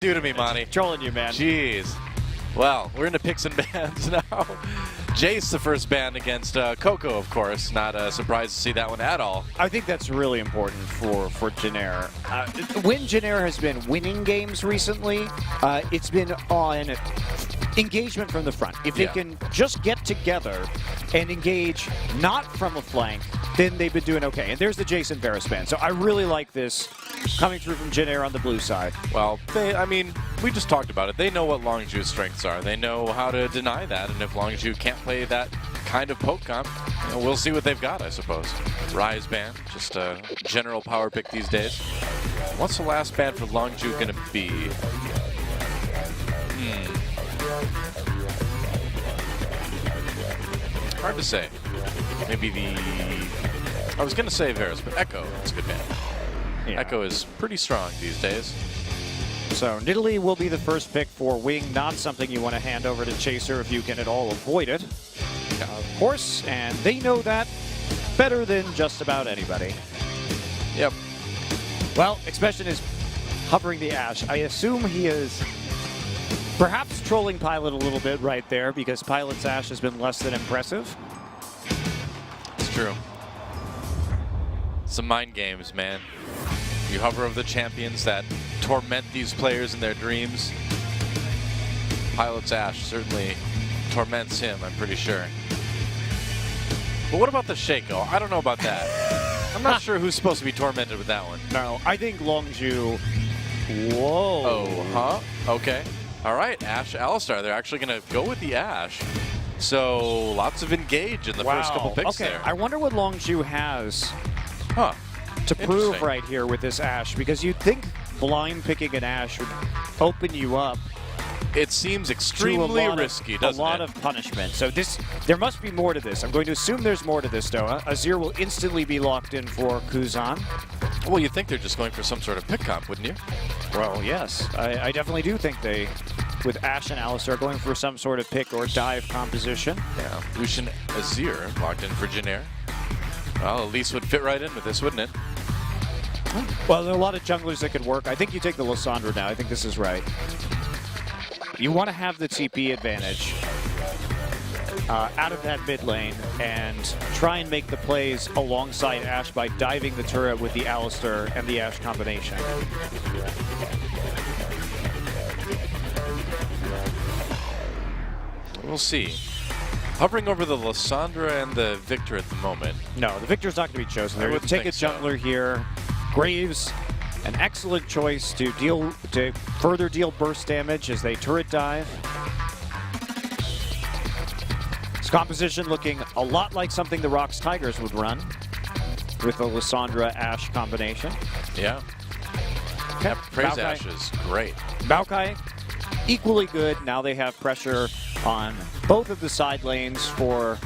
do to me, Monty? Trolling you, man. Jeez. Well, we're into picks and bans now. Jace, the first ban against Coco, of course. Not surprised to see that one at all. I think that's really important for Jenner. When Jenner has been winning games recently, it's been on engagement from the front. If they can just get together and engage not from a flank, then they've been doing okay. And there's the Jason Varus ban. So I really like this coming through from Jenner on the blue side. Well, I mean, we just talked about it. They know what Longju's strengths are. They know how to deny that. And if Longju can't play that kind of poke comp, you know, we'll see what they've got, I suppose. Rise ban, just a general power pick these days. What's the last ban for Longju going to be? Hard to say. Maybe I was going to say Varus, but Echo, that's a good ban. Yeah. Echo is pretty strong these days. So Nidalee will be the first pick for Wing. Not something you want to hand over to Chaser if you can at all avoid it. Of course, and they know that better than just about anybody. Yep. Well, Expression is hovering the Ashe. I assume he is perhaps trolling Pilot a little bit right there because Pilot's Ashe has been less than impressive. It's true. Some mind games, man. You hover over the champions that torment these players in their dreams. Pilot's Ashe certainly torments him, I'm pretty sure. But what about the Shaco? I don't know about that. I'm not sure who's supposed to be tormented with that one. No, I think Longju... Whoa. Oh, huh? Okay. All right, Ashe, Alistar. They're actually going to go with the Ashe. So lots of engage in the first couple picks there. I wonder what Longju has to prove right here with this Ashe, because you'd think blind picking an Ashe would open you up. It seems extremely risky, doesn't it? A lot of punishment. So there must be more to this. I'm going to assume there's more to this, though. Azir will instantly be locked in for Kuzan. Well, you'd think they're just going for some sort of pick comp, wouldn't you? Well, yes. I definitely do think they, with Ashe and Alistar, going for some sort of pick or dive composition. Yeah. Lucian Azir locked in for Jenner. Well, Elise would fit right in with this, wouldn't it? Well, there are a lot of junglers that could work. I think you take the Lissandra now. I think this is right. You want to have the TP advantage out of that mid lane and try and make the plays alongside Ashe by diving the turret with the Alistar and the Ashe combination. We'll see. Hovering over the Lissandra and the Victor at the moment. No, the Victor's not going to be chosen. They're going to take a jungler here. Graves, an excellent choice to further deal burst damage as they turret dive. This composition looking a lot like something the Rocks Tigers would run with the Lissandra Ashe combination. Yeah. Yeah, Praise Ashe is great. Maokai, equally good. Now they have pressure on both of the side lanes for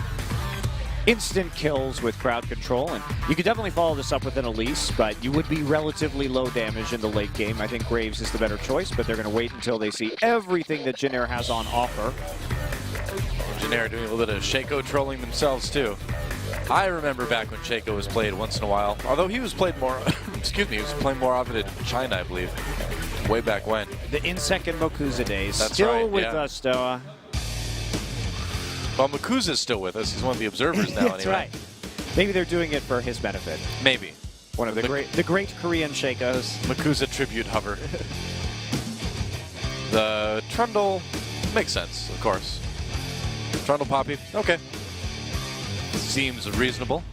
instant kills with crowd control, and you could definitely follow this up with an Elise, but you would be relatively low damage in the late game. I think Graves is the better choice, but they're going to wait until they see everything that Jenner has on offer. Jenner doing a little bit of Shaco trolling themselves too. I remember back when Shaco was played once in a while, although he was played more, excuse me, he was playing more often in China, I believe, way back when. The Insec and Mokuza days. That's still right, with us, Stoa. Well, Makuza's still with us. He's one of the observers now. That's right. Maybe they're doing it for his benefit. Maybe. One of the great Korean Shakos. Makuza tribute hover. The Trundle makes sense, of course. Trundle Poppy, okay. Seems reasonable.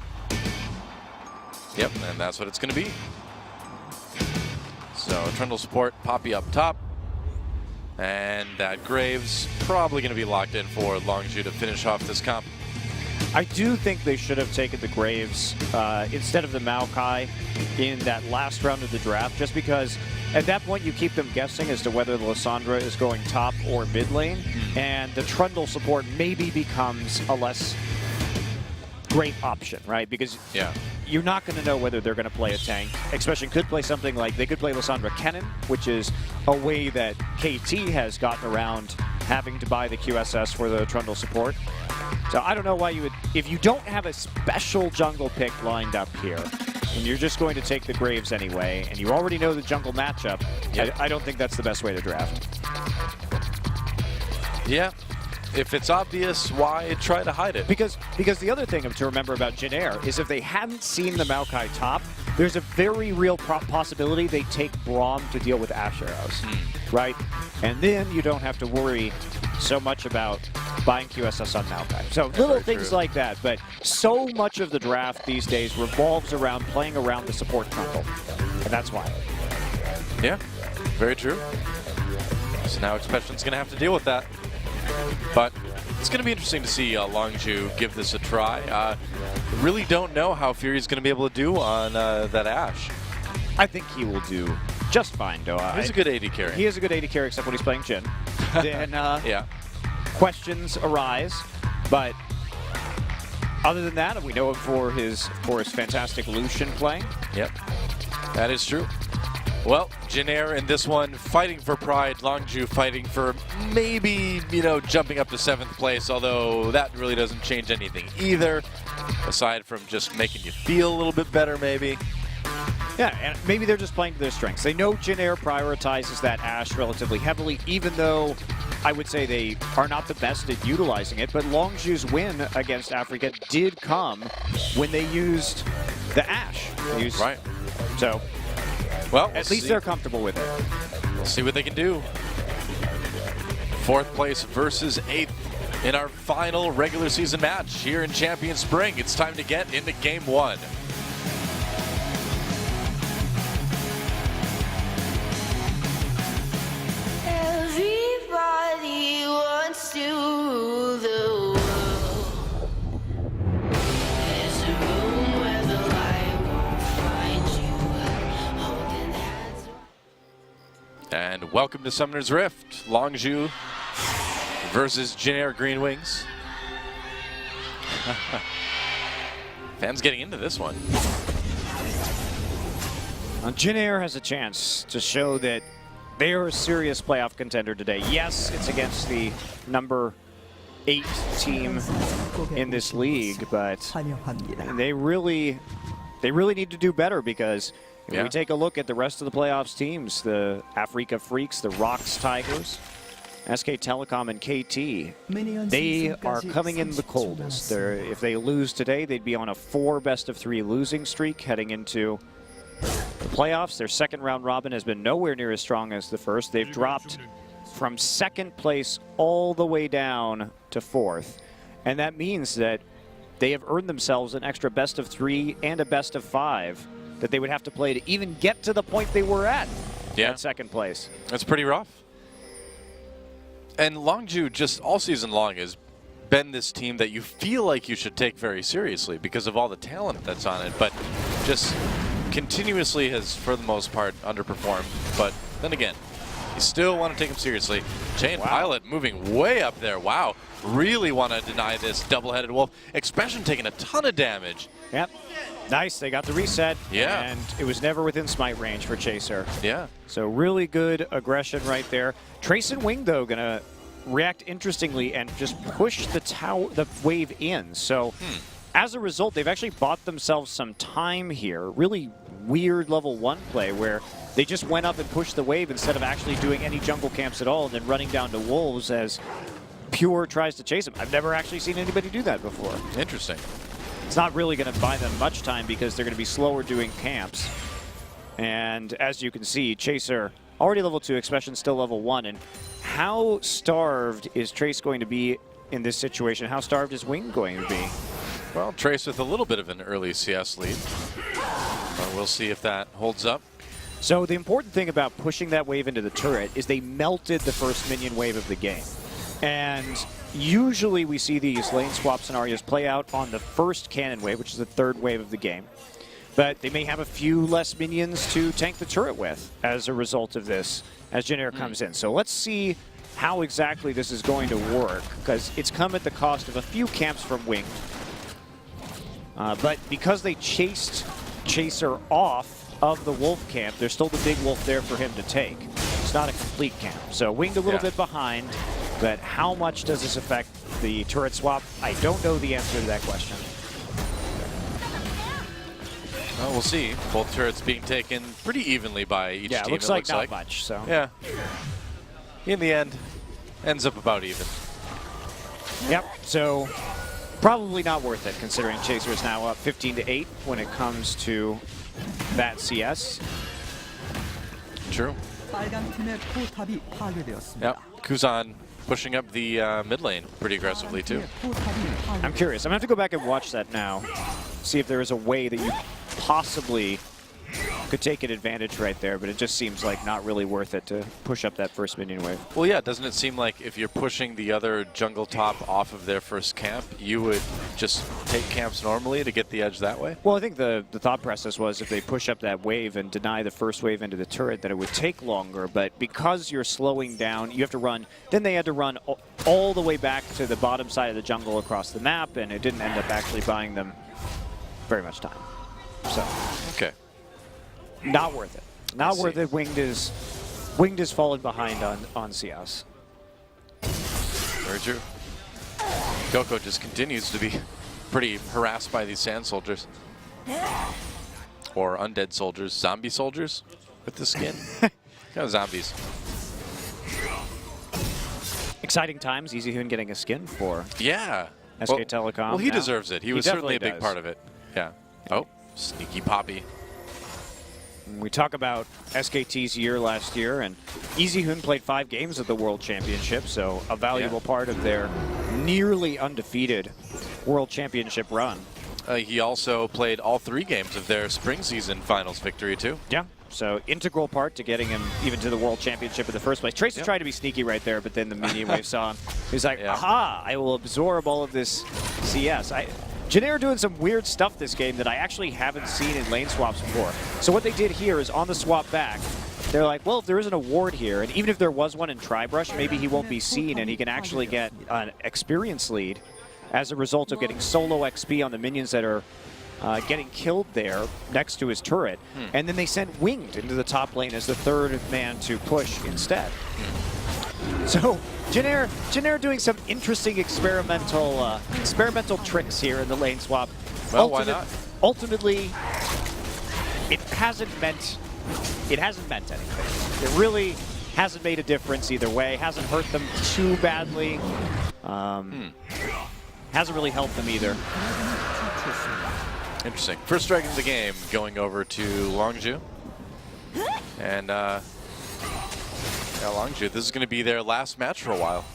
Yep, and that's what it's going to be. So Trundle support, Poppy up top. And that Graves probably going to be locked in for Longju to finish off this comp. I do think they should have taken the Graves instead of the Maokai in that last round of the draft, just because at that point you keep them guessing as to whether the Lissandra is going top or mid lane, and the Trundle support maybe becomes a less great option, right? Because you're not going to know whether they're going to play a tank. Expression could play something like, they could play Lissandra Kennen, which is a way that KT has gotten around having to buy the QSS for the Trundle support. So I don't know why you would, if you don't have a special jungle pick lined up here, and you're just going to take the Graves anyway, and you already know the jungle matchup, I don't think that's the best way to draft. Yeah. If it's obvious, why try to hide it? Because the other thing to remember about Jin Air is if they hadn't seen the Maokai top, there's a very real possibility they take Braum to deal with Ash Arrows, right? And then you don't have to worry so much about buying QSS on Maokai. So little things like that, but so much of the draft these days revolves around playing around the support jungle, and that's why. Yeah, very true. So now Expression's going to have to deal with that. But it's going to be interesting to see Longju give this a try. Really don't know how Fury's going to be able to do on that Ashe. I think he will do just fine, though. He's a good AD carry. He is a good AD carry, except when he's playing Jhin. Then yeah. Questions arise, but other than that, we know him for his, of course, fantastic Lucian playing. Yep, that is true. Well, Jin Air in this one fighting for pride, Longju fighting for maybe, jumping up to 7th place, although that really doesn't change anything either, aside from just making you feel a little bit better maybe. Yeah, and maybe they're just playing to their strengths. They know Jin Air prioritizes that Ashe relatively heavily, even though I would say they are not the best at utilizing it, but Longju's win against Africa did come when they used the Ashe. Right. So, well, at least they're comfortable with it. We'll see what they can do. 4th place versus 8th in our final regular season match here in Champion Spring. It's time to get into Game 1. Everybody wants to rule the world. There's a room where the light won't find you. Holding hands. And welcome to Summoner's Rift. Longju versus Jin Air Green Wings. Fans getting into this one. Jin Air has a chance to show that they are a serious playoff contender today. Yes, it's against the number 8 team in this league, but they really need to do better because if we take a look at the rest of the playoffs teams, the Africa Freaks, the Rocks Tigers, SK Telecom, and KT, they are coming in the coldest. If they lose today, they'd be on a 4 best-of-3 losing streak heading into the playoffs. Their second round robin has been nowhere near as strong as the first. They've dropped from 2nd place all the way down to 4th. And that means that they have earned themselves an extra best-of-3 and a best-of-5 that they would have to play to even get to the point they were at 2nd place. That's pretty rough. And Longju just all season long has been this team that you feel like you should take very seriously because of all the talent that's on it, but just continuously has, for the most part, underperformed. But then again, you still want to take him seriously. Chain Pilot moving way up there. Wow. Really want to deny this double-headed wolf. Expression taking a ton of damage. Yep. Nice. They got the reset. Yeah. And it was never within smite range for Chaser. Yeah. So really good aggression right there. Trace and Wing, though, going to react interestingly and just push the wave in. So as a result, they've actually bought themselves some time here. Really weird level 1 play where they just went up and pushed the wave instead of actually doing any jungle camps at all and then running down to wolves as Pure tries to chase him. I've never actually seen anybody do that before. Interesting. It's not really going to buy them much time because they're going to be slower doing camps. And as you can see, Chaser already level 2, Expression still level 1. And how starved is Trace going to be in this situation? How starved is Wing going to be? Well, Trace with a little bit of an early CS lead. We'll see if that holds up. So the important thing about pushing that wave into the turret is they melted the first minion wave of the game. And usually we see these lane swap scenarios play out on the first cannon wave, which is the 3rd wave of the game. But they may have a few less minions to tank the turret with as a result of this as Jin Air comes in. So let's see how exactly this is going to work, because it's come at the cost of a few camps from Wing. But because they chased Chaser off of the wolf camp, there's still the big wolf there for him to take. It's not a complete camp. So Winged a little bit behind, but how much does this affect the turret swap? I don't know the answer to that question. Well, we'll see. Both turrets being taken pretty evenly by each Yeah, team. looks like not much. So Yeah. In the end, ends up about even. Yep. So probably not worth it, considering Chaser is now up 15-8 when it comes to that CS. True. 빨강팀의 포탑이 파괴되었습니다. Yep. Kuzan pushing up the mid lane pretty aggressively too. I'm curious. I'm going to have to go back and watch that now. See if there is a way that you possibly could take an advantage right there, but it just seems like not really worth it to push up that first minion wave. Well, yeah, doesn't it seem like if you're pushing the other jungle top off of their first camp, you would just take camps normally to get the edge that way? Well, I think the thought process was if they push up that wave and deny the first wave into the turret, that it would take longer, but because you're slowing down, you have to run. Then they had to run all the way back to the bottom side of the jungle across the map, and it didn't end up actually buying them very much time. So. Okay. Not worth it. Not worth it. Winged is falling behind on CS. Very true. Coco just continues to be pretty harassed by these sand soldiers. Or undead soldiers. Zombie soldiers with the skin. Kind of zombies. Exciting times. Easy Hoon getting a skin for Yeah. SK Telecom. Well, he now. deserves it. He was certainly a big does. part of it. Yeah. Oh, sneaky Poppy. We talk about SKT's year last year, and Easy Hoon played 5 games at the World Championship, so a valuable part of their nearly undefeated World Championship run. He also played all 3 games of their spring season finals victory, too. Yeah, so integral part to getting him even to the World Championship in the first place. Trace tried to be sneaky right there, but then the minion wave saw him. He's like, aha, I will absorb all of this CS. Janair doing some weird stuff this game that I actually haven't seen in lane swaps before. So what they did here is on the swap back, they're like, well, if there is an award here, and even if there was one in Tribrush, maybe he won't be seen and he can actually get an experience lead as a result of getting solo XP on the minions that are getting killed there next to his turret. And then they sent Winged into the top lane as the third man to push instead. So Janair doing some interesting experimental tricks here in the lane swap. Well, why not? Ultimately, it hasn't meant anything. It really hasn't made a difference either way. Hasn't hurt them too badly. Hasn't really helped them either. Interesting. First strike of the game going over to Longju. And Longju, this is going to be their last match for a while.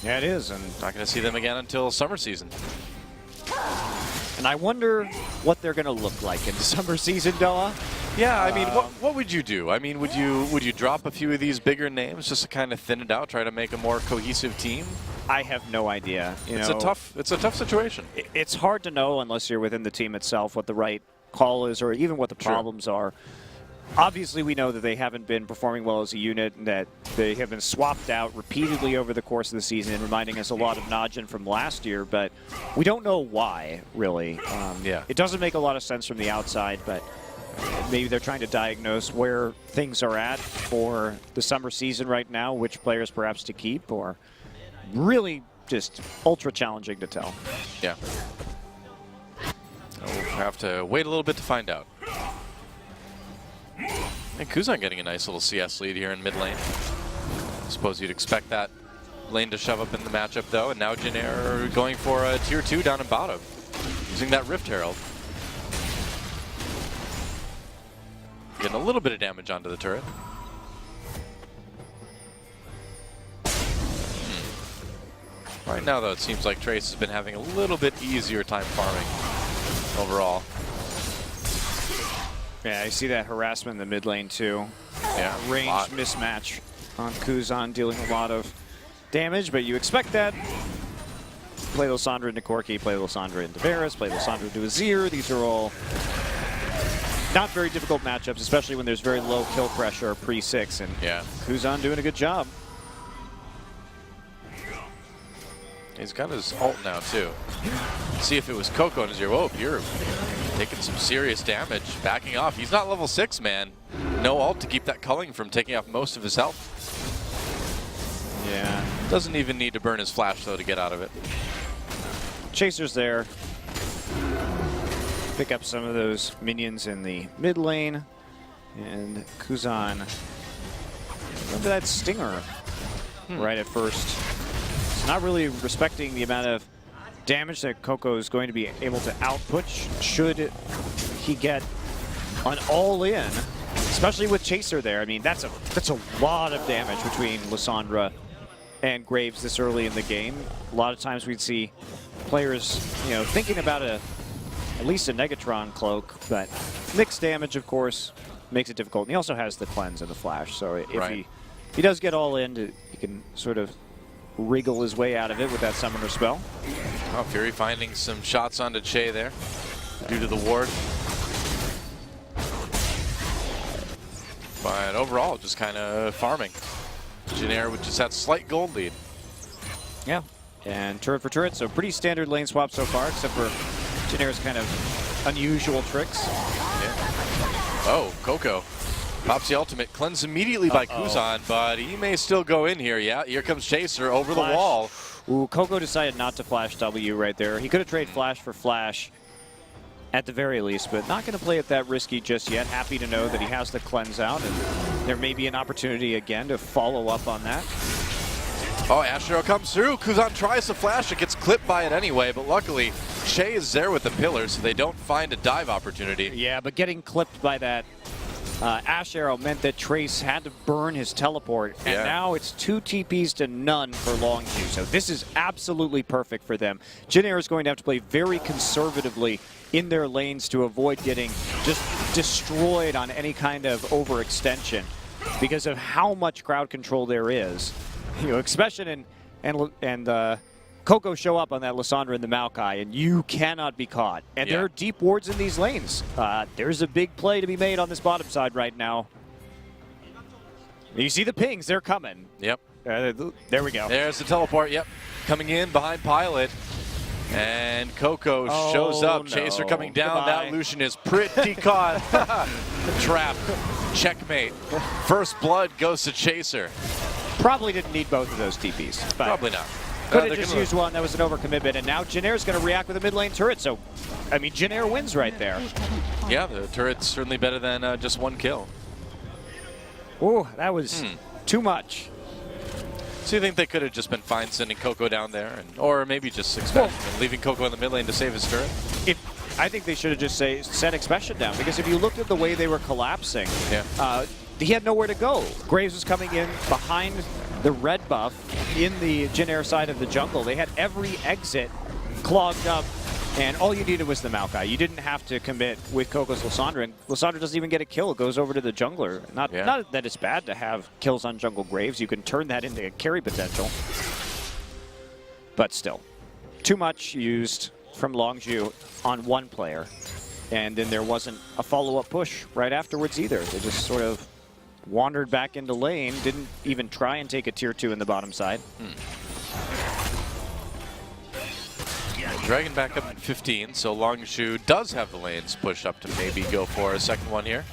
Yeah, it is. And not going to see them again until summer season. And I wonder what they're going to look like in the summer season, Doa. Yeah, I mean, what would you do? I mean, would you drop a few of these bigger names just to kind of thin it out, try to make a more cohesive team? I have no idea. It's a tough situation. It's hard to know unless you're within the team itself what the right call is or even what the problems are. Obviously, we know that they haven't been performing well as a unit and that they have been swapped out repeatedly over the course of the season, reminding us a lot of Najin from last year, but we don't know why, really. It doesn't make a lot of sense from the outside, but maybe they're trying to diagnose where things are at for the summer season right now, which players perhaps to keep, or really just ultra challenging to tell. Yeah. We'll have to wait a little bit to find out. And Kuzan getting a nice little CS lead here in mid lane. I suppose you'd expect that lane to shove up in the matchup, though. And now Janair going for a tier 2 down in bottom, using that Rift Herald. Getting a little bit of damage onto the turret. Right now, though, it seems like Trace has been having a little bit easier time farming overall. Yeah, I see that harassment in the mid lane too. Yeah, range mismatch on Kuzan, dealing a lot of damage, but you expect that. Play Lysandra into Corki, play Lysandra into Varus, play Lysandra into Azir. These are all not very difficult matchups, especially when there's very low kill pressure pre-6, and Kuzan doing a good job. He's got his ult now, too. See if it was Coco and Azir. Oh, you're taking some serious damage, backing off. He's not level 6, man. No ult to keep that culling from taking off most of his health. Yeah. Doesn't even need to burn his flash, though, to get out of it. Chaser's there. pick up some of those minions in the mid lane. And Kuzan, remember that stinger right at first. It's not really respecting the amount of damage that Coco is going to be able to output should he get an all-in, especially with Chaser there. I mean, that's a lot of damage between Lissandra and Graves this early in the game. A lot of times we'd see players, thinking about at least a Negatron cloak, but mixed damage, of course, makes it difficult. And he also has the cleanse and the flash, so if he does get all in, he can sort of wriggle his way out of it with that summoner spell. Oh, Fury finding some shots onto Che there due to the ward. But overall, just kind of farming. Janair with just that slight gold lead. Yeah, and turret for turret, so pretty standard lane swap so far, except for Janair's kind of unusual tricks. Yeah. Oh, Coco pops the ultimate, cleansed immediately by Kuzan, but he may still go in here. Yeah, here comes Chaser over Flash. The wall. Ooh, Coco decided not to flash W right there. He could have traded flash for flash at the very least, but not going to play it that risky just yet. Happy to know that he has the cleanse out, and there may be an opportunity again to follow up on that. Oh, Ash Arrow comes through. Kuzan tries to flash. It gets clipped by it anyway, but luckily Che is there with the pillar, so they don't find a dive opportunity. Yeah, but getting clipped by that Ash Arrow meant that Trace had to burn his teleport, and now it's 2 TPs to none for Longview. So this is absolutely perfect for them. Janair is going to have to play very conservatively in their lanes to avoid getting just destroyed on any kind of overextension because of how much crowd control there is. Expression and Coco show up on that Lissandra and the Maokai, and you cannot be caught. And there are deep wards in these lanes. There's a big play to be made on this bottom side right now. You see the pings, they're coming. Yep. There we go. There's the teleport, yep. Coming in behind Pilot. And Coco shows up. No. Chaser coming down. Goodbye. That Lucian is pretty caught. Trap. Checkmate. First blood goes to Chaser. Probably didn't need both of those TPs. But Probably not. could have just used one. That was an overcommitment. And now Janair's going to react with a mid lane turret. So, I mean, Janair wins right there. Yeah, the turret's certainly better than just one kill. Ooh, that was too much. So you think they could have just been fine sending Coco down there, or maybe just Expression and leaving Coco in the mid lane to save his turret? I think they should have just set Expression down, because if you looked at the way they were collapsing, he had nowhere to go. Graves was coming in behind the red buff in the Janair side of the jungle. They had every exit clogged up, and all you needed was the Maokai. You didn't have to commit with Coco's Lissandra, and Lissandra doesn't even get a kill. It goes over to the jungler. Not that it's bad to have kills on jungle Graves. You can turn that into a carry potential. But still, too much used from Longview on one player. And then there wasn't a follow-up push right afterwards either. They just sort of wandered back into lane, didn't even try and take a tier 2 in the bottom side. Dragon back up at 15, so Longview does have the lanes pushed up to maybe go for a second one here.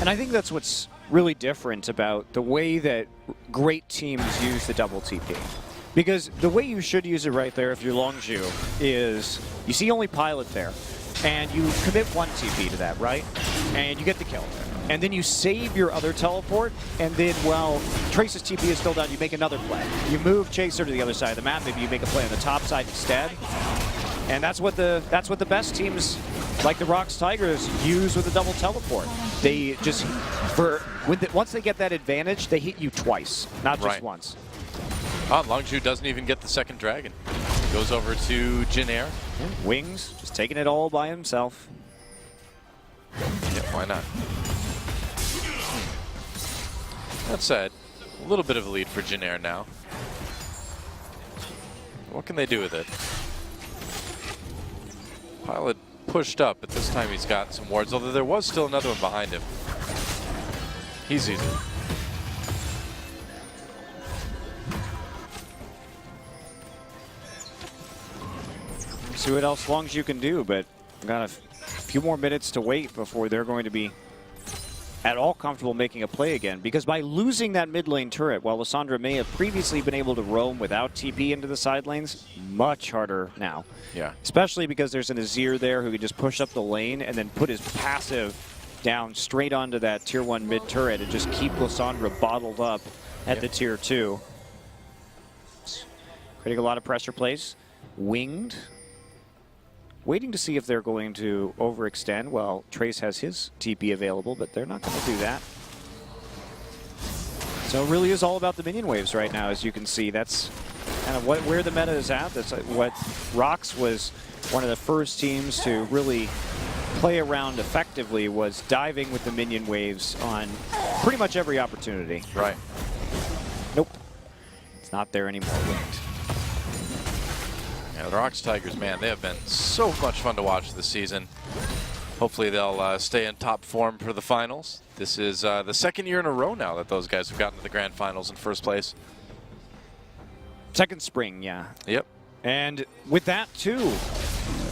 And I think that's what's really different about the way that great teams use the double TP. Because the way you should use it right there if you're Longview is you see only Pilot there, and you commit one TP to that, right? And you get the kill. And then you save your other teleport, and then while Trace's TP is still down, you make another play. You move Chaser to the other side of the map, maybe you make a play on the top side instead. And that's what the best teams like the Rocks Tigers use with the double teleport. They just, once they get that advantage, they hit you twice, not just once. Longview doesn't even get the second dragon. Goes over to Janair. Wings, just taking it all by himself. Yeah, why not? That said, a little bit of a lead for Janair now. What can they do with it? Pilot pushed up, but this time he's got some wards, although there was still another one behind him. He's easy. See what else Longview can do, but got a few more minutes to wait before they're going to be at all comfortable making a play again, because by losing that mid lane turret, while Lissandra may have previously been able to roam without TP into the side lanes, much harder now. Yeah. Especially because there's an Azir there who can just push up the lane and then put his passive down straight onto that tier 1 mid turret and just keep Lissandra bottled up at the tier 2. Creating a lot of pressure plays. Winged. Waiting to see if they're going to overextend. Well, Trace has his TP available, but they're not going to do that. So it really is all about the minion waves right now, as you can see. That's kind of where the meta is at. That's what Rox was one of the first teams to really play around effectively, was diving with the minion waves on pretty much every opportunity. Right. Nope. It's not there anymore. Winged. Yeah, the Rox Tigers, man, they have been so much fun to watch this season. Hopefully they'll stay in top form for the finals. This is the second year in a row now that those guys have gotten to the grand finals in first place. Second spring, yeah. Yep. And with that, too,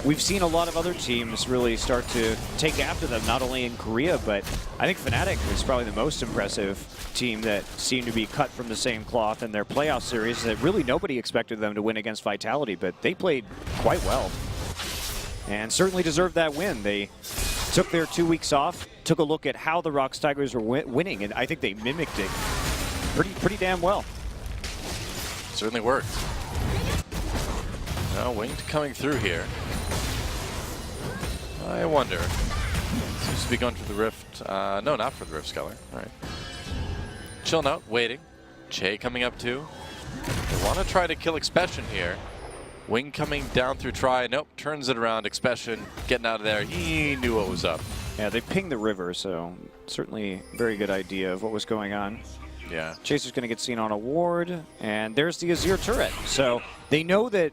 we've seen a lot of other teams really start to take after them, not only in Korea, but I think Fnatic is probably the most impressive team that seemed to be cut from the same cloth in their playoff series, that really nobody expected them to win against Vitality, but they played quite well and certainly deserved that win. They took their 2 weeks off, took a look at how the Rox Tigers were winning, and I think they mimicked it pretty damn well. Certainly worked. Now Winged coming through here. I wonder. Seems to be going for the Rift. No, not for the Rift Sculler. All right. Chilling out, waiting. Che coming up too. They want to try to kill Expression here. Wing coming down through try. Nope, turns it around. Expression getting out of there. He knew what was up. Yeah, they pinged the river, so certainly very good idea of what was going on. Yeah. Chaser's going to get seen on a ward, and there's the Azir turret. So they know that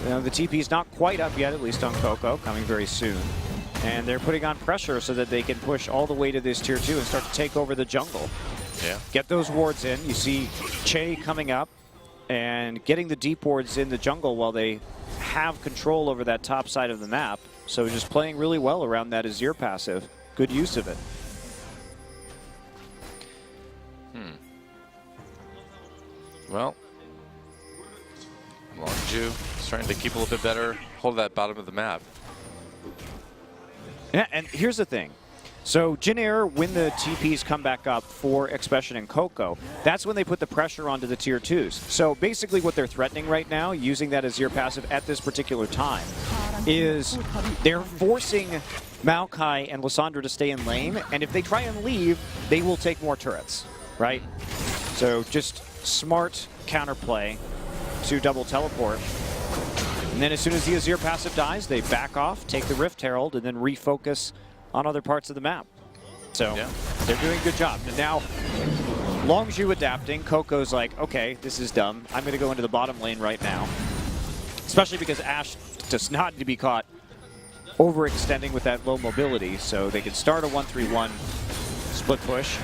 the TP's not quite up yet, at least on Coco, coming very soon. And they're putting on pressure so that they can push all the way to this tier 2 and start to take over the jungle. Yeah. Get those wards in. You see Che coming up and getting the deep wards in the jungle while they have control over that top side of the map. So just playing really well around that Azir passive. Good use of it. Well, Longju is trying to keep a little bit better hold of that bottom of the map. Yeah, and here's the thing. So Jin Air, when the TPs come back up for Expression and Coco, that's when they put the pressure onto the tier 2s. So basically what they're threatening right now, using that Azir passive at this particular time, is they're forcing Maokai and Lissandra to stay in lane, and if they try and leave, they will take more turrets, right? So just smart counterplay to double teleport. And then as soon as the Azir passive dies, they back off, take the Rift Herald, and then refocus on other parts of the map. So yeah, they're doing a good job. And now, Longju adapting, Coco's like, okay, this is dumb. I'm going to go into the bottom lane right now. Especially because Ashe does not need to be caught overextending with that low mobility, so they can start a 1-3-1 split push.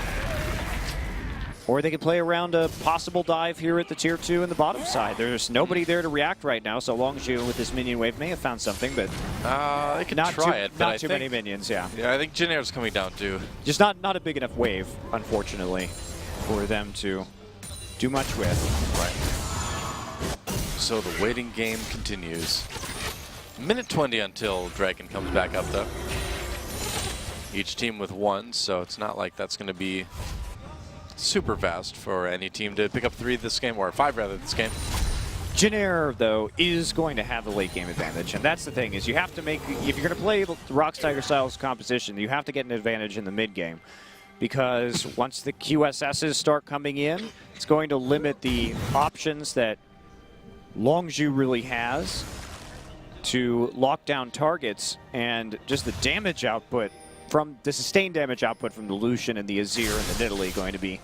Or they can play around a possible dive here at the tier 2 in the bottom side. There's nobody there to react right now, so Longju with this minion wave may have found something, but they can try it. But not too many minions, yeah. Yeah, I think Jin Air's coming down too. Just not a big enough wave, unfortunately, for them to do much with. Right. So the waiting game continues. Minute 20 until Dragon comes back up, though. Each team with 1, so it's not like that's going to be super fast for any team to pick up 3 this game, or 5 rather this game. Jin Air, though, is going to have the late game advantage, and that's the thing, is you have to make, if you're going to play the Rox Tiger styles composition, you have to get an advantage in the mid game, because once the QSSs start coming in, it's going to limit the options that Longju really has to lock down targets, and just the damage output from the sustained damage output from the Lucian and the Azir and the Nidalee going to be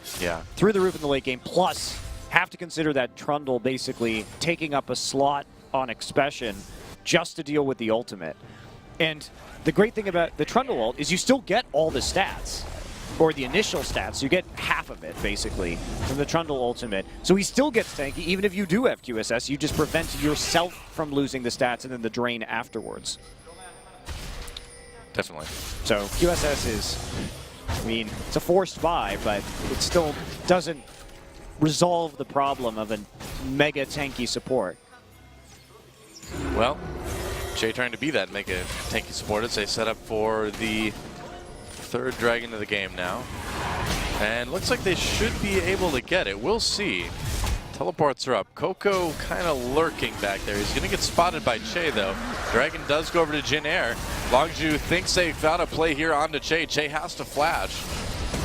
through the roof in the late game. Plus, have to consider that Trundle basically taking up a slot on Expression just to deal with the ultimate. And the great thing about the Trundle ult is you still get all the stats, or the initial stats. You get half of it, basically, from the Trundle ultimate. So he still gets tanky, even if you do have QSS. You just prevent yourself from losing the stats and then the drain afterwards. Definitely. So QSS is I mean, it's a forced buy, but it still doesn't resolve the problem of a mega tanky support. Well, Jay trying to be that mega tanky support as they set up for the third dragon of the game now. And looks like they should be able to get it. We'll see. Teleports are up. Coco kind of lurking back there. He's going to get spotted by Che, though. Dragon does go over to Jin Air. Longzhu thinks they found a play here onto Che. Che has to flash.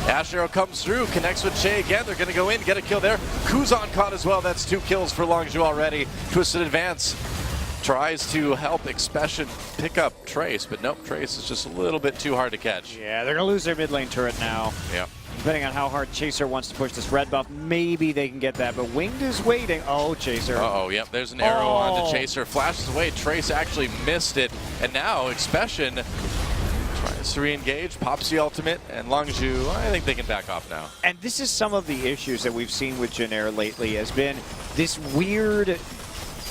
Ash Arrow comes through, connects with Che again. They're going to go in, get a kill there. Kuzan caught as well. That's 2 kills for Longzhu already. Twisted Advance tries to help Expression pick up Trace, but nope, Trace is just a little bit too hard to catch. Yeah, they're going to lose their mid lane turret now. Yeah. Depending on how hard Chaser wants to push this red buff, maybe they can get that, but Winged is waiting. Oh, Chaser. Uh-oh, yep, there's an arrow onto Chaser. Flashes away, Trace actually missed it, and now Expression tries to re-engage, pops the ultimate, and Longzhu, I think they can back off now. And this is some of the issues that we've seen with Jin Air lately, has been this weird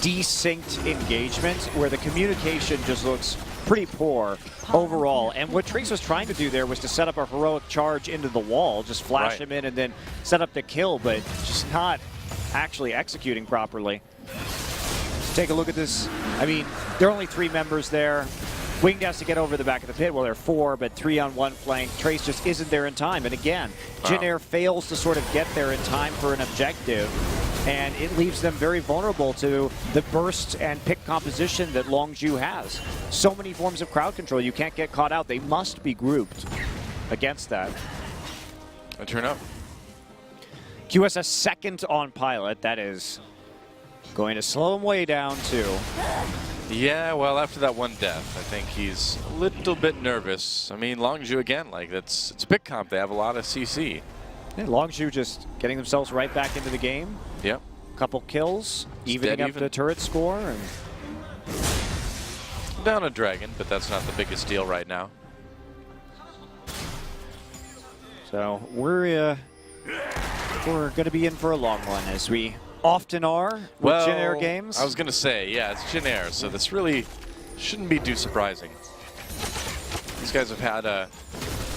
desynced engagement where the communication just looks pretty poor overall. And what Trace was trying to do there was to set up a heroic charge into the wall, just flash him in and then set up the kill, but just not actually executing properly. Take a look at this. I mean, there are only 3 members there. Winged has to get over the back of the pit. Well, there are 4, but 3 on one flank. Trace just isn't there in time. And again, Jin Air fails to sort of get there in time for an objective. And it leaves them very vulnerable to the burst and pick composition that Longzhu has. So many forms of crowd control, you can't get caught out. They must be grouped against that. A turn up. QSS second on Pilot. That is going to slow him way down too. Yeah, well, after that one death, I think he's a little bit nervous. I mean, Longzhu again, like it's a big comp. They have a lot of CC. Yeah, Longzhu just getting themselves right back into the game. Yep. Couple kills, evening up the turret score. And down a dragon, but that's not the biggest deal right now. So we're going to be in for a long one, as we often are with Jin Air games. I was going to say, yeah, it's Jin Air, so this really shouldn't be too surprising. These guys have had a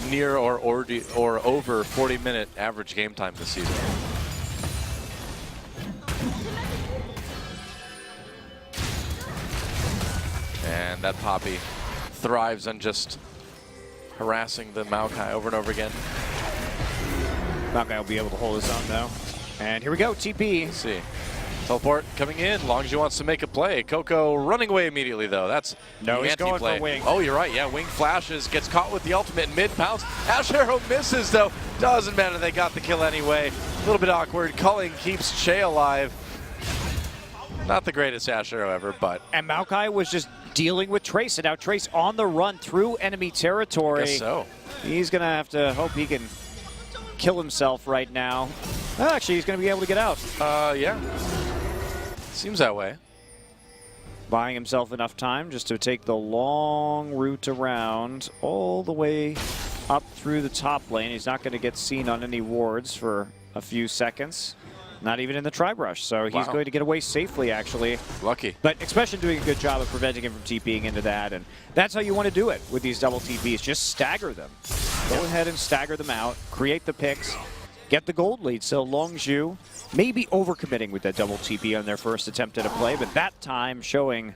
near or over 40-minute average game time this season. And that Poppy thrives on just harassing the Maokai over and over again. Maokai will be able to hold his own, though. And here we go, TP. Let's see. Teleport coming in. Longzhu wants to make a play. Coco running away immediately, though. That's no, he's going play. for Wing. Oh, you're right. Yeah, Wing flashes, gets caught with the ultimate mid-pounce. Ash Arrow misses, though. Doesn't matter. They got the kill anyway. A little bit awkward. Culling keeps Che alive. Not the greatest Ash Arrow ever, but... And Maokai was just dealing with Trace, and now Trace on the run through enemy territory. Guess so. He's going to have to hope he can kill himself right now. Oh, actually, he's going to be able to get out. Yeah. Seems that way. Buying himself enough time just to take the long route around all the way up through the top lane. He's not going to get seen on any wards for a few seconds. Not even in the tri-brush, so he's going to get away safely, actually. Lucky. But Expression doing a good job of preventing him from TPing into that, and that's how you want to do it with these double TPs. Just stagger them. Go ahead and stagger them out, create the picks, get the gold lead. So Longzhu maybe overcommitting with that double TP on their first attempt at a play, but that time showing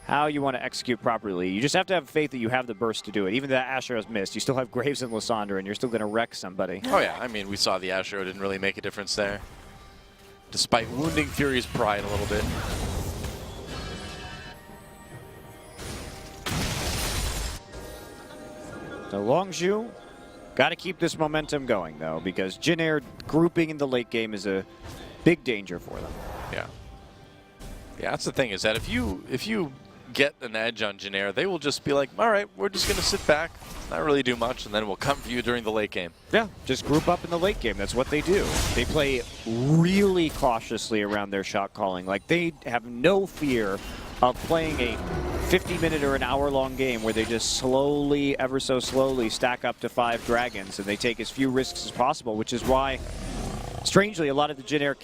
how you want to execute properly. You just have to have faith that you have the burst to do it. Even though Ash Arrow's missed, you still have Graves and Lysandra, and you're still going to wreck somebody. Oh, yeah. I mean, we saw the Ash Arrow didn't really make a difference there, despite wounding Fury's pride a little bit. So Longzhu got to keep this momentum going, though, because Jin Air grouping in the late game is a big danger for them. Yeah. Yeah, that's the thing, is that if you get an edge on Jin Air, they will just be like, all right, we're just going to sit back, not really do much, and then we'll come for you during the late game. Yeah, just group up in the late game. That's what they do. They play really cautiously around their shot calling. Like, they have no fear of playing a 50-minute or an hour-long game where they just slowly, ever so slowly, stack up to 5 dragons, and they take as few risks as possible, which is why, strangely, a lot of the Jin Air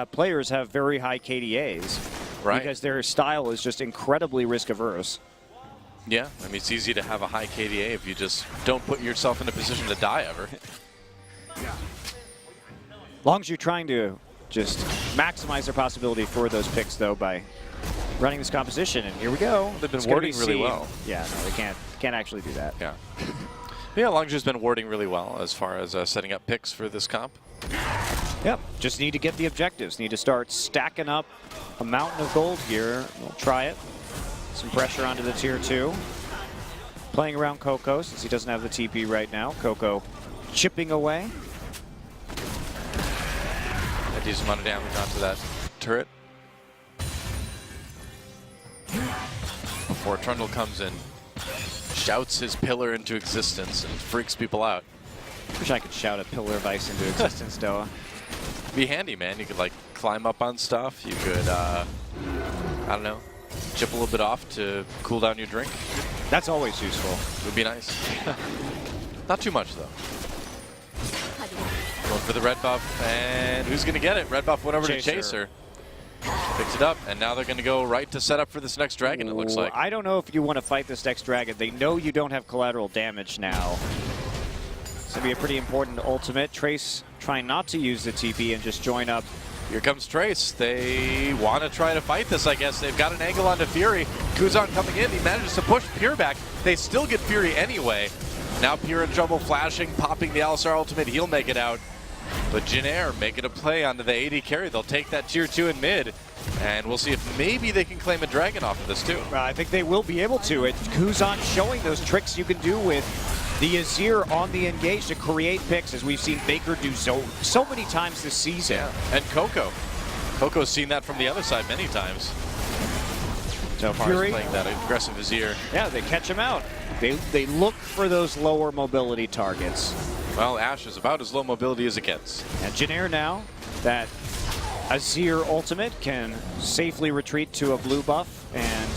players have very high KDAs. Right. Because their style is just incredibly risk-averse. Yeah, I mean, it's easy to have a high KDA if you just don't put yourself in a position to die ever. As long as you're trying to just maximize their possibility for those picks, though, by running this composition. And here we go. They've been warding really well. Yeah, no, they can't actually do that. Yeah. Yeah, Longju's been warding really well as far as setting up picks for this comp. Yep, just need to get the objectives. Need to start stacking up a mountain of gold here. We'll try it. Some pressure onto the tier 2. Playing around Coco since he doesn't have the TP right now. Coco chipping away. A decent amount of damage onto that turret. Before Trundle comes in, shouts his pillar into existence and freaks people out. Wish I could shout a pillar of ice into existence, Doa. Be handy, man. You could like climb up on stuff. You could, I don't know, chip a little bit off to cool down your drink. That's always useful. Would be nice. Not too much, though. Going for the red buff, and who's going to get it? Red buff went over to Chaser. Picked it up, and now they're going to go right to set up for this next dragon, it looks like. I don't know if you want to fight this next dragon. They know you don't have collateral damage now. It's going to be a pretty important ultimate. Trace trying not to use the TP and just join up. Here comes Trace. They want to try to fight this, I guess. They've got an angle onto Fury. Kuzan coming in. He manages to push Pure back. They still get Fury anyway. Now Pure in trouble, flashing, popping the Alistar ultimate. He'll make it out. But Jin Air making a play onto the AD carry. They'll take that tier 2 in mid. And we'll see if maybe they can claim a dragon off of this too. I think they will be able to. Kuzan showing those tricks you can do with the Azir on the engage to create picks, as we've seen Baker do so many times this season. Yeah. And Coco. Coco's seen that from the other side many times. So far as playing that aggressive Azir. Yeah, they catch him out. They look for those lower mobility targets. Well, Ashe is about as low mobility as it gets. And Jin Air now, that Azir ultimate can safely retreat to a blue buff, and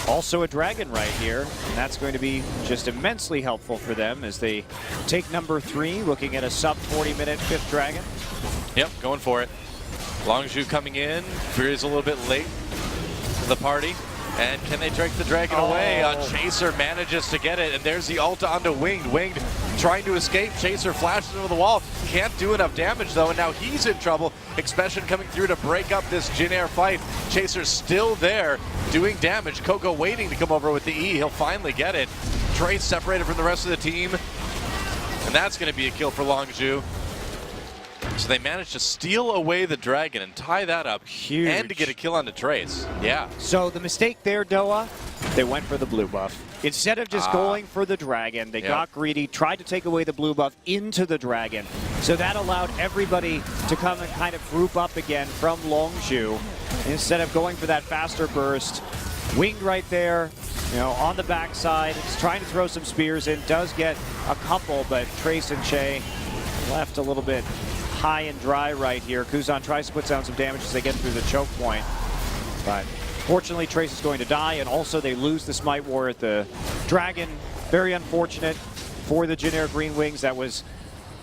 also a dragon right here. And that's going to be just immensely helpful for them as they take number 3, looking at a sub 40-minute 5th dragon. Yep, going for it. Longju coming in. Fury's a little bit late to the party. And can they drag the dragon away? Chaser manages to get it, and there's the ult onto Winged. Winged trying to escape. Chaser flashes over the wall. Can't do enough damage, though, and now he's in trouble. Expression coming through to break up this Jin Air fight. Chaser's still there, doing damage. Coco waiting to come over with the E. He'll finally get it. Trace separated from the rest of the team, and that's going to be a kill for Longju. So they managed to steal away the dragon and tie that up. Huge. And to get a kill on the Trace. Yeah. So the mistake there, Doa, they went for the blue buff. Instead of just going for the dragon, they got greedy, tried to take away the blue buff into the dragon. So that allowed everybody to come and kind of group up again from Longju. Instead of going for that faster burst. Winged right there, you know, on the backside. It's trying to throw some spears in. Does get a couple, but Trace and Che left a little bit high and dry right here. Kuzan tries to put down some damage as they get through the choke point. But fortunately, Trace is going to die, and also they lose the Smite War at the Dragon. Very unfortunate for the Jin Air Green Wings. That was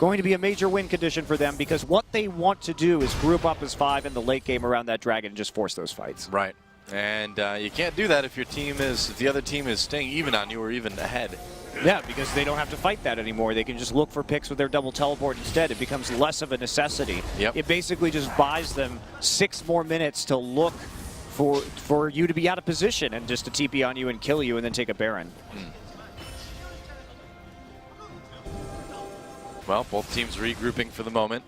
going to be a major win condition for them, because what they want to do is group up as 5 in the late game around that Dragon and just force those fights. Right. And you can't do that if the other team is staying even on you or even ahead. Yeah, because they don't have to fight that anymore. They can just look for picks with their double teleport instead. It becomes less of a necessity. Yep. It basically just buys them 6 more minutes to look for you to be out of position and just to TP on you and kill you and then take a Baron. Well, both teams regrouping for the moment.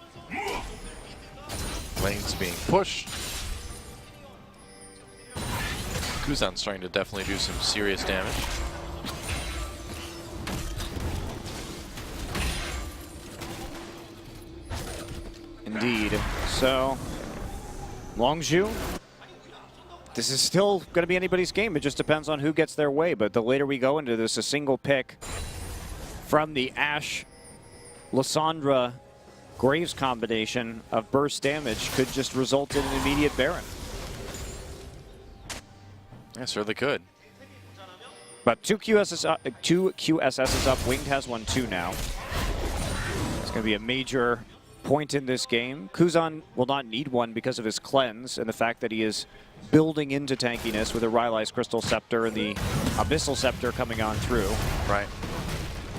Lane's being pushed. Kuzan's trying to definitely do some serious damage. Indeed. So, Longju, this is still going to be anybody's game. It just depends on who gets their way. But the later we go into this, a single pick from the Ashe Lissandra Graves combination of burst damage could just result in an immediate Baron. Yeah, certainly could. But two QSSs up. Winged has one too now. It's going to be a major point in this game. Kuzan will not need one because of his cleanse and the fact that he is building into tankiness with a Rylai's Crystal Scepter and the Abyssal Scepter coming on through. Right.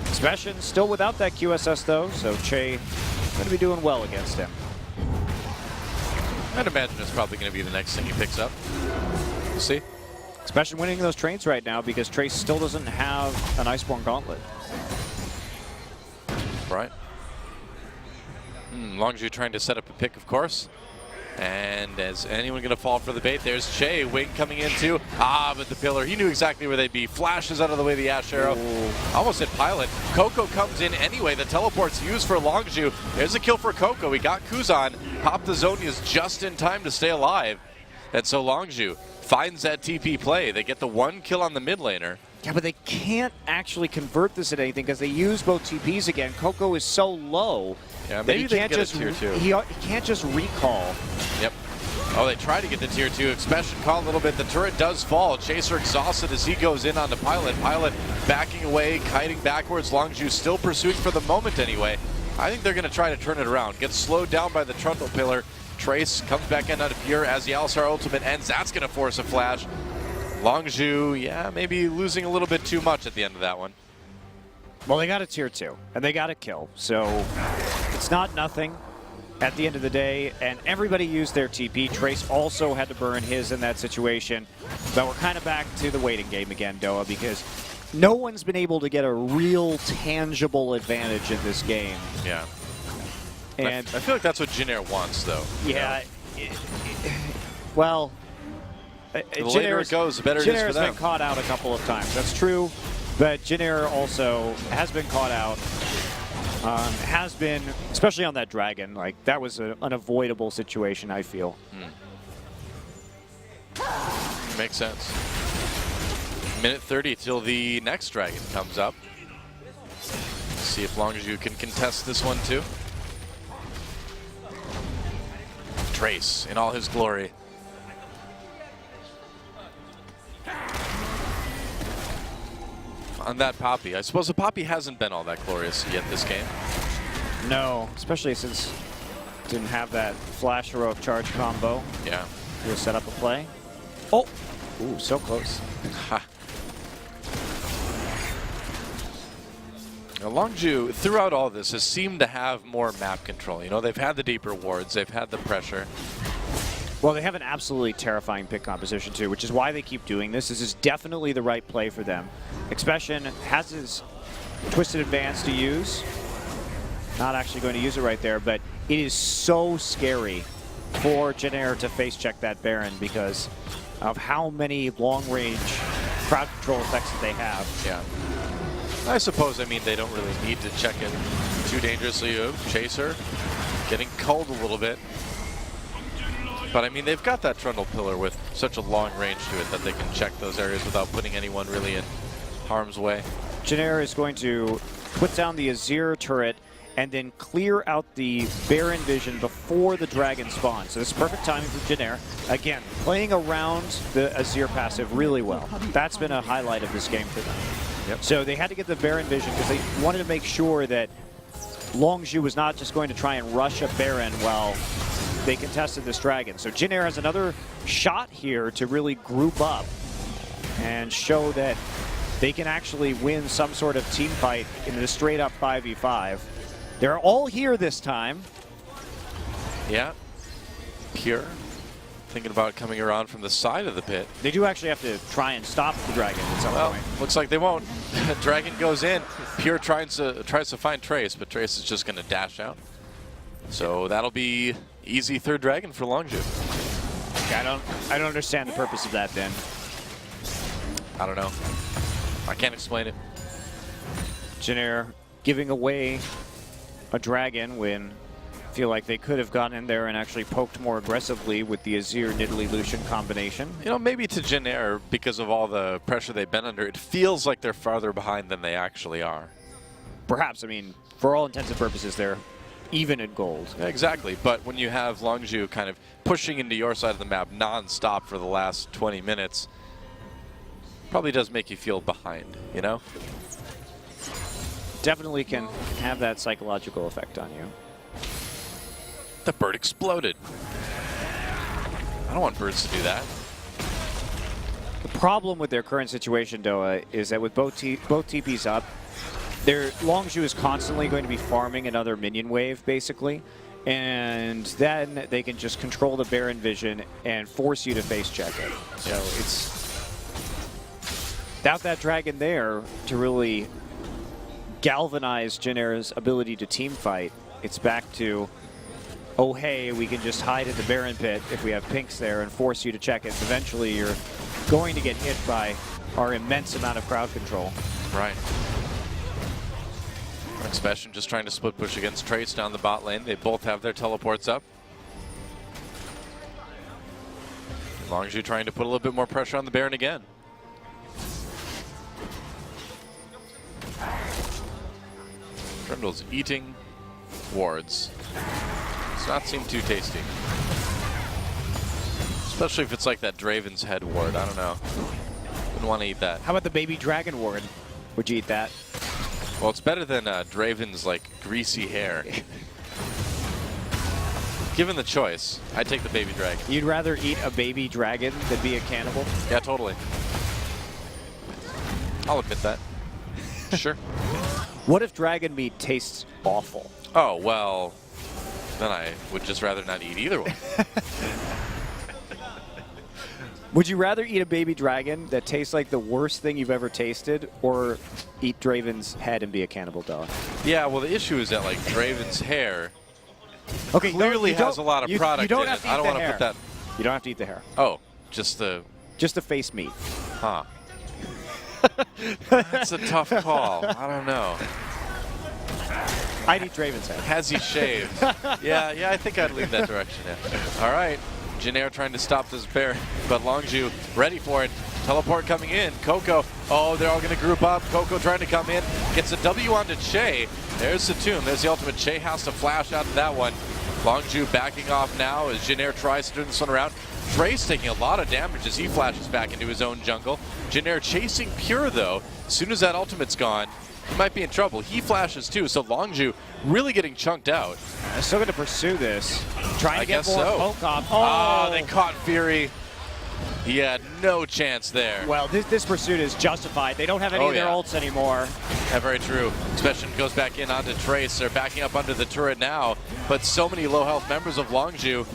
Specian still without that QSS though, so Che going to be doing well against him. I'd imagine it's probably going to be the next thing he picks up. We'll see. Specian winning those trains right now because Trace still doesn't have an Iceborne Gauntlet. Right. Longzhu trying to set up a pick, of course. And is anyone going to fall for the bait? There's Che. Wing coming in too. But the pillar. He knew exactly where they'd be. Flashes out of the way of the Ash Arrow. Ooh. Almost hit Pilot. Coco comes in anyway. The teleport's used for Longzhu. There's a kill for Coco. He got Kuzan. Popped the Zonias just in time to stay alive. And so Longzhu finds that TP play. They get the one kill on the mid laner. Yeah, but they can't actually convert this into anything because they use both TPs again. Coco is so low Yeah, that maybe he they can't can get just a tier 2. he can't just recall. Yep. Oh, they try to get the tier 2. Expression caught a little bit. The turret does fall. Chaser exhausted as he goes in on the Pilot. Pilot backing away, kiting backwards. Longzhu still pursuing for the moment anyway. I think they're going to try to turn it around. Gets slowed down by the Trundle Pillar. Trace comes back in out of Pure as the Alistar ultimate ends. That's going to force a flash. Longzhu, yeah, maybe losing a little bit too much at the end of that one. Well, they got a tier 2, and they got a kill, so it's not nothing at the end of the day, and everybody used their TP. Trace also had to burn his in that situation, but we're kind of back to the waiting game again, Doa, because no one's been able to get a real tangible advantage in this game. Yeah. And I feel like that's what Jinair wants, though. yeah, well, the later it goes, the better it is for Jinair's them. been caught out a couple of times. That's true, but Jinair also has been caught out. Has been, especially on that dragon, like that was an unavoidable situation, I feel. Makes sense. Minute 30 till the next dragon comes up. See if Longzhu can contest this one too. Trace in all his glory. On that Poppy. I suppose the Poppy hasn't been all that glorious yet this game. No, especially since didn't have that flash heroic charge combo. Yeah. We'll set up a play. Oh, ooh, so close. Now, Longzhu, throughout all this, has seemed to have more map control. You know, they've had the deeper wards, they've had the pressure. Well, they have an absolutely terrifying pick composition too, which is why they keep doing this. This is definitely the right play for them. Expression has his Twisted Advance to use. Not actually going to use it right there, but it is so scary for Jinair to face check that Baron because of how many long-range crowd control effects that they have. Yeah. I suppose, I mean, they don't really need to check it too dangerously. Chaser getting culled a little bit. But I mean, they've got that Trundle Pillar with such a long range to it that they can check those areas without putting anyone really in harm's way. Jinair is going to put down the Azir turret and then clear out the Baron vision before the dragon spawns. So this is perfect timing for Jinair. Again, playing around the Azir passive really well. That's been a highlight of this game for them. Yep. So they had to get the Baron vision because they wanted to make sure that Longzhu was not just going to try and rush a Baron while they contested this dragon. So Jinair has another shot here to really group up and show that they can actually win some sort of team fight in the straight up 5v5. They're all here this time. Yeah. Pure. Thinking about coming around from the side of the pit. They do actually have to try and stop the dragon at some point. Looks like they won't. Dragon goes in. Pure tries to find Trace, but Trace is just going to dash out. So that'll be easy third dragon for Longzhu. I don't understand the purpose of that then. I don't know. I can't explain it. Jinair giving away a dragon when I feel like they could have gotten in there and actually poked more aggressively with the Azir Nidalee Lucian combination. You know, maybe to Jinair, because of all the pressure they've been under, it feels like they're farther behind than they actually are. Perhaps, I mean, for all intents and purposes, they're even in gold. Yeah, exactly, but when you have Longzhu kind of pushing into your side of the map non-stop for the last 20 minutes, probably does make you feel behind, you know? Definitely can have that psychological effect on you. The bird exploded. I don't want birds to do that. The problem with their current situation, Doa, is that with both TPs up, their Longzhu is constantly going to be farming another minion wave, basically. And then they can just control the Baron vision and force you to face check it. So it's without that dragon there to really galvanize Jin-Air's ability to team fight, it's back to, oh hey, we can just hide in the Baron pit if we have pinks there and force you to check it. Eventually you're going to get hit by our immense amount of crowd control. Right. Expression just trying to split push against Trace down the bot lane. They both have their teleports up. Longzhu trying to put a little bit more pressure on the Baron again. Trundle's eating wards. Does not seem too tasty. Especially if it's like that Draven's head ward. I don't know. Wouldn't want to eat that. How about the baby dragon ward? Would you eat that? Well, it's better than Draven's like greasy hair. Given the choice, I'd take the baby dragon. You'd rather eat a baby dragon than be a cannibal? Yeah, totally. I'll admit that. Sure. What if dragon meat tastes awful? Oh, well, then I would just rather not eat either one. Would you rather eat a baby dragon that tastes like the worst thing you've ever tasted, or eat Draven's head and be a cannibal dog? Yeah, well, the issue is that like Draven's hair clearly has a lot of product you don't in have it. To eat I don't the want to hair. put that. You don't have to eat the hair. Oh, just the face meat. Huh. That's a tough call. I don't know. I'd eat Draven's head. Has he shaved? yeah, I think I'd lean that direction. Yeah. All right. Jin-Air trying to stop this bear, but Longzhu ready for it. Teleport coming in. Coco. Oh, they're all going to group up. Coco trying to come in. Gets a W onto Che. There's the tomb. There's the ultimate. Che has to flash out of that one. Longzhu backing off now as Jin-Air tries to turn this one around. Trace taking a lot of damage as he flashes back into his own jungle. Jin-Air chasing Pure, though. As soon as that ultimate's gone, he might be in trouble. He flashes, too, so Longzhu really getting chunked out. They're still going to pursue this. Trying to get more poke off. Oh, they caught Fury. He had no chance there. Well, this pursuit is justified. They don't have any of their ults anymore. Yeah, very true. Expression goes back in onto Trace. They're backing up under the turret now, but so many low health members of Longzhu,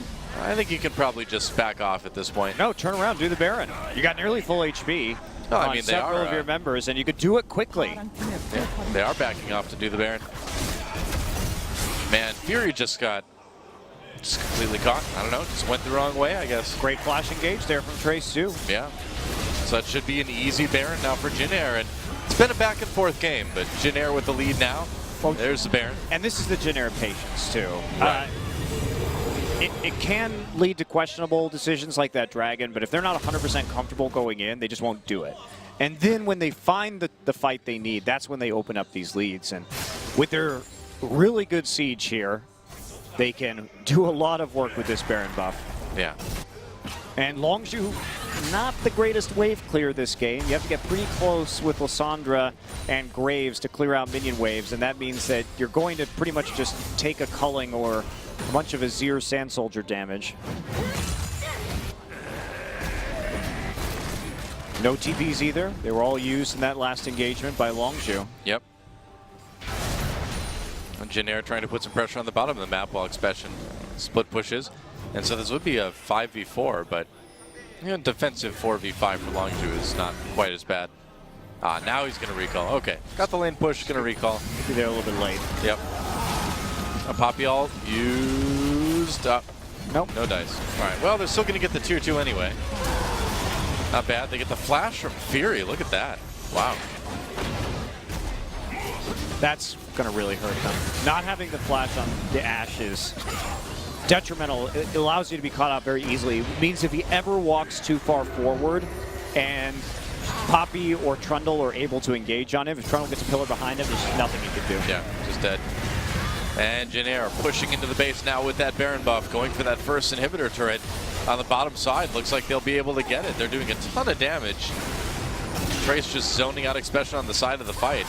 I think you can probably just back off at this point. No, turn around, do the Baron. You got nearly full HP. No, I mean, several of your members, and you could do it quickly. Yeah, they are backing off to do the Baron. Man, Fury just completely caught. I don't know, just went the wrong way, I guess. Great flash engage there from Trace, too. Yeah. So that should be an easy Baron now for Jin-Air. And it's been a back and forth game, but Jin-Air with the lead now. Well, there's the Baron. And this is the Jin-Air patience, too. Right. It can lead to questionable decisions like that Dragon, but if they're not 100% comfortable going in, they just won't do it. And then when they find the fight they need, that's when they open up these leads. And with their really good siege here, they can do a lot of work with this Baron buff. Yeah. And Longzhu, not the greatest wave clear this game. You have to get pretty close with Lysandra and Graves to clear out minion waves, and that means that you're going to pretty much just take a culling or a bunch of Azir Sand Soldier damage. No TPs either. They were all used in that last engagement by Longzhu. Yep. And Jin-Air trying to put some pressure on the bottom of the map while Expression split pushes. And so this would be a 5v4, but defensive 4v5 for Longzhu is not quite as bad. Now he's going to recall. Okay, got the lane push, going to recall. Maybe they're a little bit late. Yep. A Poppy ult used up. Nope. No dice. All right, well, they're still going to get the tier 2 anyway. Not bad. They get the flash from Fury. Look at that. Wow. That's going to really hurt them. Not having the flash on the Ashe is detrimental. It allows you to be caught out very easily. It means if he ever walks too far forward and Poppy or Trundle are able to engage on him, if Trundle gets a pillar behind him, there's nothing he can do. Yeah, just dead. And Jin-Air pushing into the base now with that Baron buff, going for that first inhibitor turret on the bottom side. Looks like they'll be able to get it. They're doing a ton of damage. Trace just zoning out Expression on the side of the fight.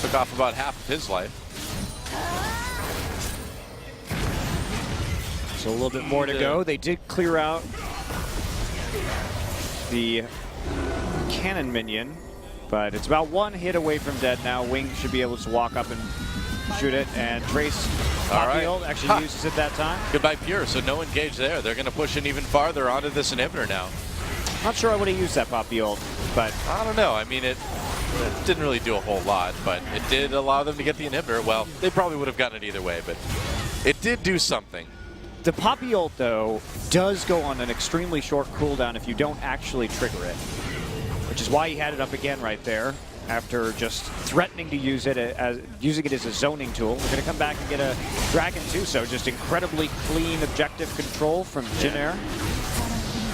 Took off about half of his life. So a little bit more to go. They did clear out the cannon minion, but it's about one hit away from dead now. Wing should be able to walk up and shoot it, and Trace actually uses it that time. Goodbye Pure, so no engage there. They're going to push in even farther onto this inhibitor now. Not sure I would have used that Poppy ult, but I don't know. I mean, it didn't really do a whole lot, but it did allow them to get the inhibitor. Well, they probably would have gotten it either way, but it did do something. the Poppy ult, though, does go on an extremely short cooldown if you don't actually trigger it, which is why he had it up again right there after just threatening to use it as using it as a zoning tool. We're going to come back and get a Dragon too, so just incredibly clean objective control from Jin-Air.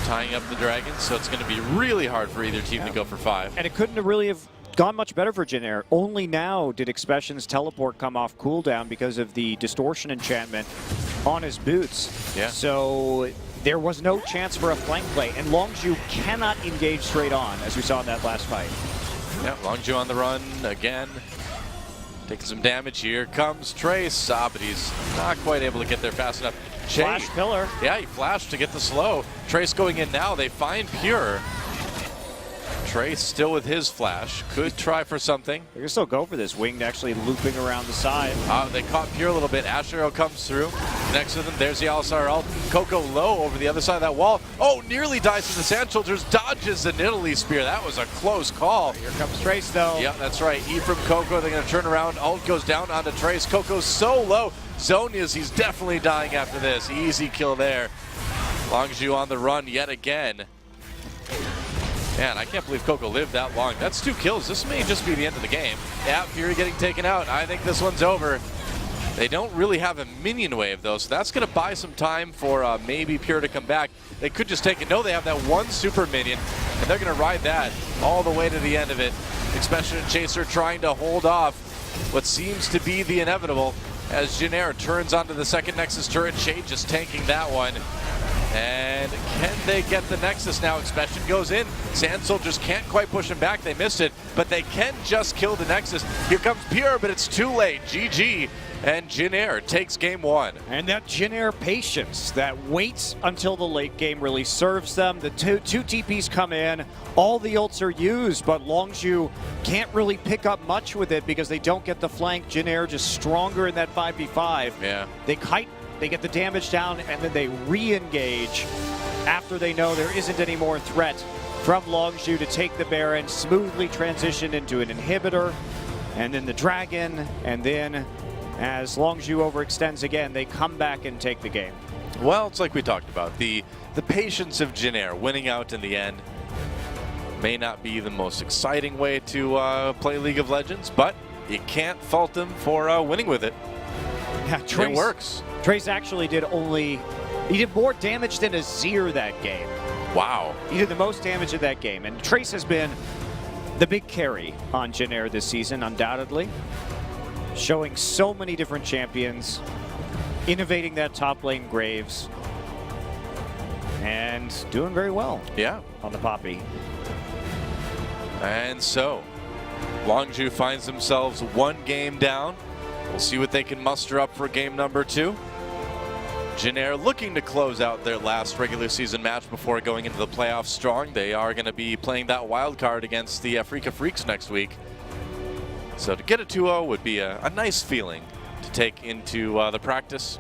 Tying up the Dragon, so it's going to be really hard for either team to go for 5. And it couldn't have really have gone much better for Jin-Air. Only now did Expression's teleport come off cooldown because of the distortion enchantment on his boots. Yeah. So there was no chance for a flank play, and Longzhu cannot engage straight on, as we saw in that last fight. Yeah, Longzhu on the run again. Taking some damage. Here comes Trace. But he's not quite able to get there fast enough. Flash pillar. Yeah, he flashed to get the slow. Trace going in now. They find Pure. Trace still with his flash. Could try for something. They can still go for this. Winged actually looping around the side. They caught Pure a little bit. Ash Arrow comes through. Next to them, there's the Alistar ult. Coco low over the other side of that wall. Oh, nearly dies to the Sand Soldiers. Dodges the Nidalee Spear. That was a close call. Here comes Trace, though. Yeah, that's right. E from Coco. They're going to turn around. Ult goes down onto Trace. Coco's so low. Zonia's, he's definitely dying after this. Easy kill there. Longzhu on the run yet again. Man, I can't believe Coco lived that long. That's 2 kills. This may just be the end of the game. Yeah, Fury getting taken out. I think this one's over. They don't really have a minion wave, though, so that's going to buy some time for maybe Pure to come back. They could just take it. No, they have that 1 super minion, and they're going to ride that all the way to the end of it. Expression and Chaser trying to hold off what seems to be the inevitable as Jin-Air turns onto the second Nexus turret. Shade just tanking that one. And can they get the Nexus now? Expression goes in. Sand Soldiers can't quite push him back. They missed it, but they can just kill the Nexus. Here comes Pure, but it's too late. GG. And Jin-Air takes game 1. And that Jin-Air patience that waits until the late game really serves them. The two TPs come in, all the ults are used, but Longzhu can't really pick up much with it because they don't get the flank. Jin-Air just stronger in that 5v5. Yeah. They get the damage down, and then they re-engage after they know there isn't any more threat from Longzhu to take the Baron, smoothly transition into an inhibitor, and then the Dragon, and then as Longzhu overextends again, they come back and take the game. Well, it's like we talked about. The patience of Jin-Air winning out in the end may not be the most exciting way to play League of Legends, but you can't fault them for winning with it. Yeah, it works. Trace actually did more damage than Azir that game. Wow. He did the most damage in that game, and Trace has been the big carry on Jin-Air this season, undoubtedly. Showing so many different champions, innovating that top lane Graves, and doing very well. Yeah. On the Poppy. And so, Longzhu finds themselves 1 game down. We'll see what they can muster up for game number 2. Jin-Air looking to close out their last regular season match before going into the playoffs strong. They are going to be playing that wild card against the Afrika Freaks next week. So to get a 2-0 would be a nice feeling to take into the practice.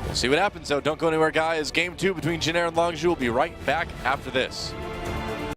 We'll see what happens, though. Don't go anywhere, guys. Game 2 between Jin-Air and Longzhu will be right back after this.